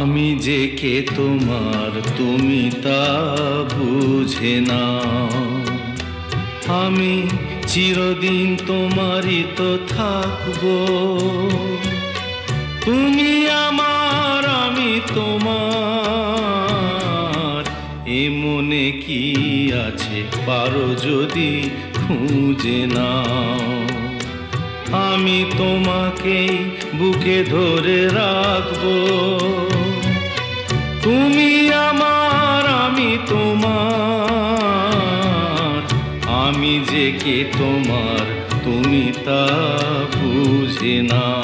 আমি যে কে তোমার তুমি তা বুঝে না। আমি চিরদিন তোমারই তো থাকবো। তুমি আমার আমি তোমার, এ মনে কি আছে পারো যদি খুঁজে নাও। আমি তোমাকেই বুকে ধরে রাখবো। তুমি আমার আমি তোমার, আমি যে কে তোমার তুমি তা বুঝে নাও।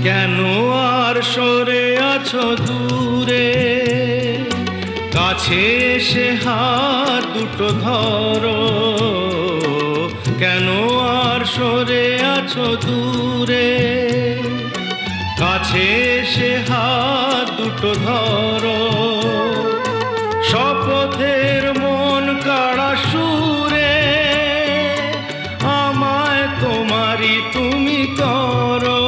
কেন আর সরে আছো দূরে, কাছে এসে হাত দুটো ধরো। কেন আর সরে আছো দূরে, কাছে এসে হাত দুটো ধরো। শপথের মন কাড়া সুরে আমায় তোমারই তুমি করো।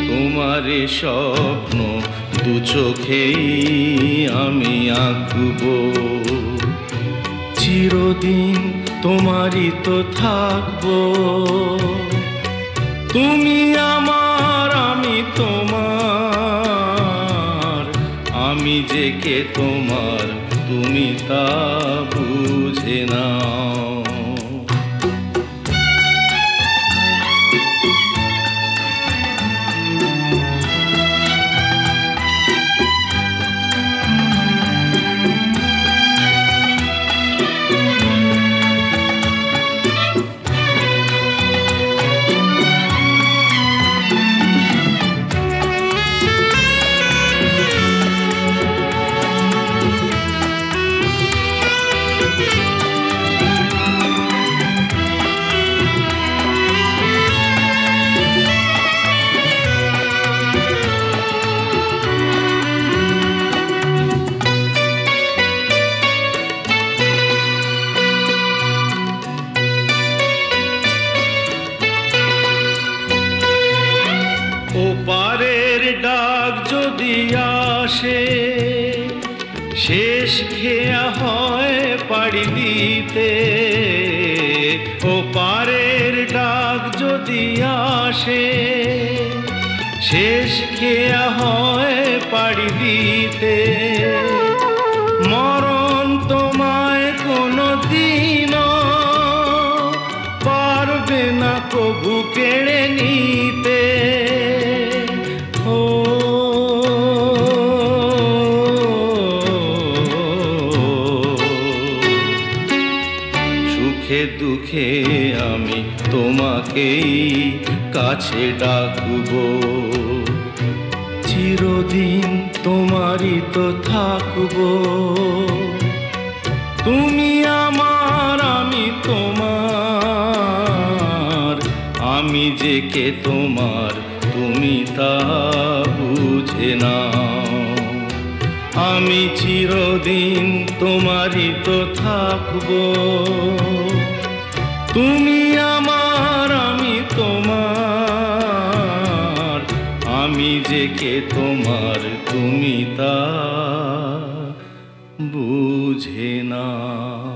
তোমারে স্বপ্ন দু চোখেই আমি আঁকবো। চিরদিন তোমারই তো থাকবো। তুমি আমার আমি তোমার, আমি যে কে তোমার তুমি তা বুঝে নাও। ওপারের ডাক যদি আসে, শেষ খেয়া হয় পাড়ি দিতে। ওপারের ডাক যদি আসে, শেষ খেয়া হয় পাড়ি দিতে। মরণ তোমায় কোনো দিনও পারবে না কবু কেড়ে নিতে। সুখে দুঃখে আমি তোমাকেই কাছে ডাকবো। চিরদিন তোমারই তো থাকবো। তুমি আমার আমি তোমার, আমি যে কে তোমার তুমি তা বুঝে নাও। আমি চিরদিন তোমারই তো থাকবো। তুমি আমার আমি তোমার, আমি যে কে তোমার তুমি তা বুঝে নাও।